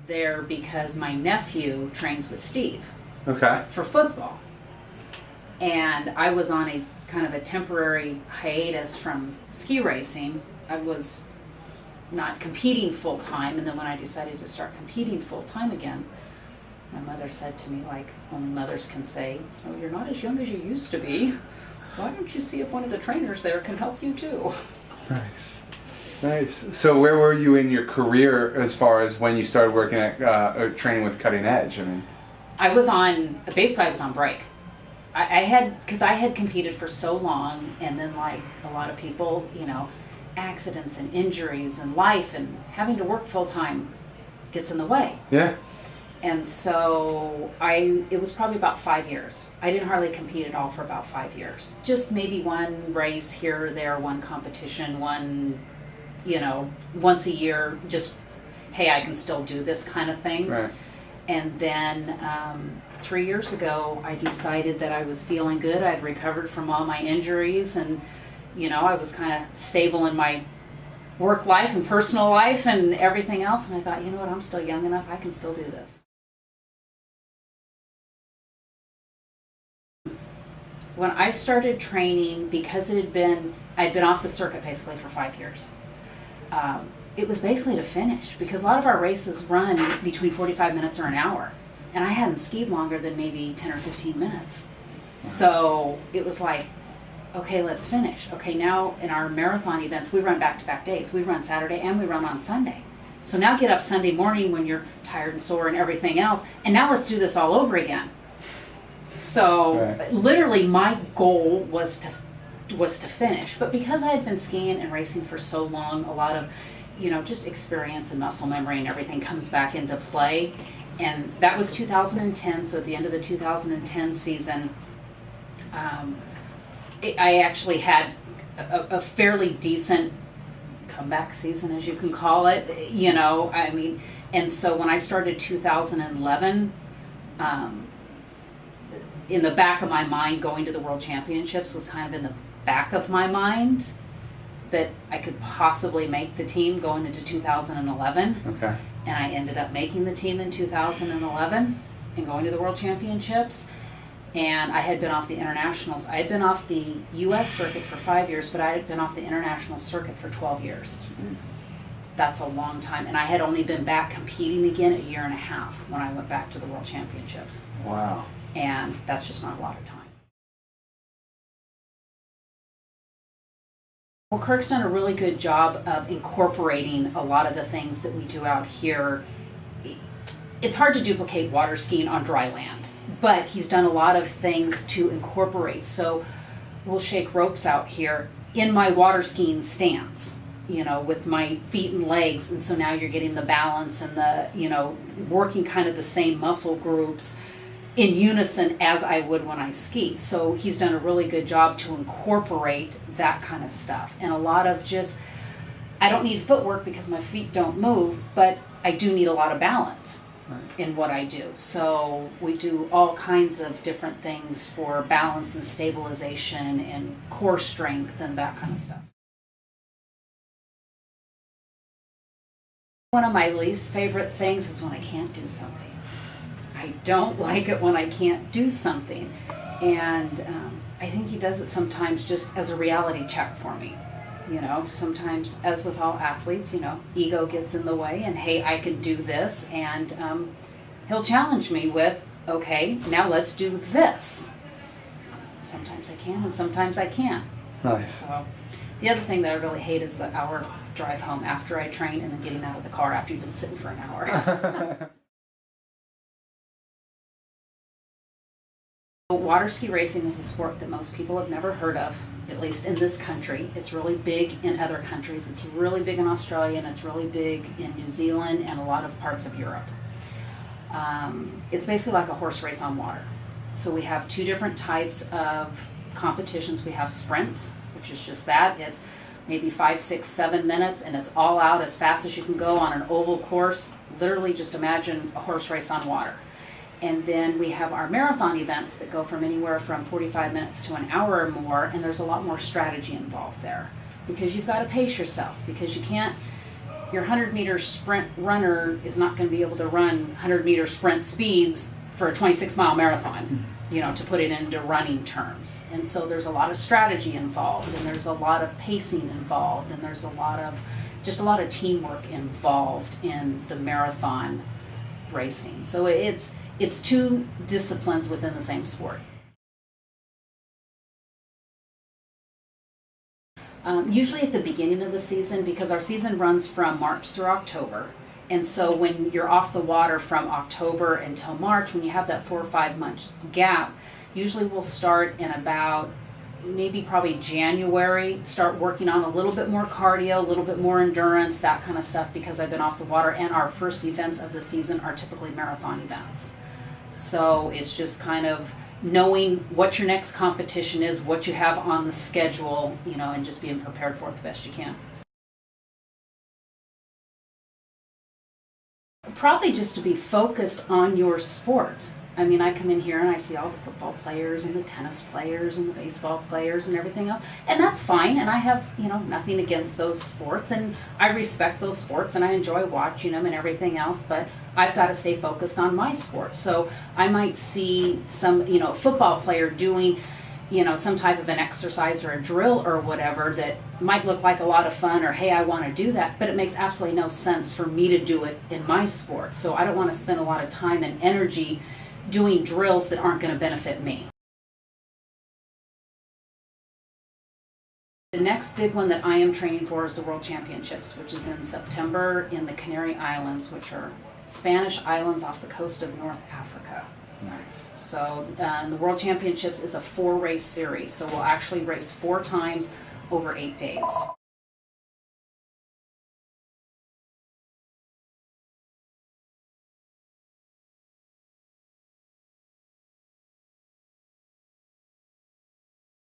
there because my nephew trains with Steve Okay. for football. And I was on a kind of a temporary hiatus from ski racing. I was not competing full time, and then when I decided to start competing full time again, my mother said to me, like only mothers can say, "Oh, you're not as young as you used to be. Why don't you see if one of the trainers there can help you too?" Nice. Nice. So where were you in your career as far as when you started working at training with Cutting Edge? I mean, I was on break. Because I had competed for so long, and then like a lot of people, accidents and injuries and life and having to work full time gets in the way. yeah. And so it was probably about 5 years. I didn't hardly compete at all for about 5 years. Just maybe one race here or there, one competition, once a year, just, hey, I can still do this kind of thing. Right. And then 3 years ago, I decided that I was feeling good. I'd recovered from all my injuries, and I was kind of stable in my work life and personal life and everything else. And I thought, you know what, I'm still young enough, I can still do this. When I started training, because I'd been off the circuit basically for 5 years, it was basically to finish, because a lot of our races run between 45 minutes or an hour, and I hadn't skied longer than maybe 10 or 15 minutes. So it was like, okay, let's finish. Okay, now in our marathon events, we run back-to-back days. We run Saturday and we run on Sunday. So now get up Sunday morning when you're tired and sore and everything else, and now let's do this all over again. So Right. literally my goal was to finish. But because I had been skiing and racing for so long, a lot of, just experience and muscle memory and everything comes back into play. And that was 2010, so at the end of the 2010 season, I actually had a fairly decent comeback season, as you can call it, and so when I started 2011, in the back of my mind, going to the World Championships was kind of in the back of my mind, that I could possibly make the team going into 2011. Okay. And I ended up making the team in 2011 and going to the World Championships. And I had been off the internationals. I had been off the U.S. circuit for 5 years, but I had been off the international circuit for 12 years. Jeez. That's a long time. And I had only been back competing again a year and a half when I went back to the World Championships. Wow. And that's just not a lot of time. Well, Kirk's done a really good job of incorporating a lot of the things that we do out here. It's hard to duplicate water skiing on dry land, but he's done a lot of things to incorporate. So we'll shake ropes out here in my water skiing stance, with my feet and legs. And so now you're getting the balance and the, working kind of the same muscle groups in unison as I would when I ski. So he's done a really good job to incorporate that kind of stuff. And a lot of I don't need footwork because my feet don't move, but I do need a lot of balance in what I do. So we do all kinds of different things for balance and stabilization and core strength and that kind of stuff. One of my least favorite things is when I can't do something. I don't like it when I can't do something. And I think he does it sometimes just as a reality check for me. Sometimes, as with all athletes, ego gets in the way, and hey, I can do this. And he'll challenge me with, okay, now let's do this. Sometimes I can and sometimes I can't. Nice. So the other thing that I really hate is the hour drive home after I train and then getting out of the car after you've been sitting for an hour. Water ski racing is a sport that most people have never heard of, at least in this country. It's really big in other countries. It's really big in Australia, and it's really big in New Zealand and a lot of parts of Europe. It's basically like a horse race on water. So we have two different types of competitions. We have sprints, which is just that. It's maybe 5, 6, 7 minutes, and it's all out as fast as you can go on an oval course. Literally just imagine a horse race on water. And then we have our marathon events that go from anywhere from 45 minutes to an hour or more, and there's a lot more strategy involved there because you've got to pace yourself, because you can't your 100-meter sprint runner is not going to be able to run 100-meter sprint speeds for a 26-mile marathon, you know, to put it into running terms. And so there's a lot of strategy involved, and there's a lot of pacing involved, and there's a lot of teamwork involved in the marathon racing. So it's two disciplines within the same sport. Usually at the beginning of the season, because our season runs from March through October. And so when you're off the water from October until March, when you have that 4 or 5 month gap, usually we'll start in about probably January, start working on a little bit more cardio, a little bit more endurance, that kind of stuff, because I've been off the water, and our first events of the season are typically marathon events. So it's just kind of knowing what your next competition is, what you have on the schedule, you know, and just being prepared for it the best you can. Probably just to be focused on your sport. I mean, I come in here and I see all the football players and the tennis players and the baseball players and everything else, and that's fine, and I have, you know, nothing against those sports, and I respect those sports and I enjoy watching them and everything else, but I've got to stay focused on my sport. So I might see some, you know, football player doing, you know, some type of an exercise or a drill or whatever that might look like a lot of fun, or hey, I want to do that, but it makes absolutely no sense for me to do it in my sport. So I don't want to spend a lot of time and energy doing drills that aren't going to benefit me. The next big one that I am training for is the World Championships, which is in September in the Canary Islands, which are Spanish islands off the coast of North Africa. Nice. So the World Championships is a 4-race series, so we'll actually race 4 times over 8 days.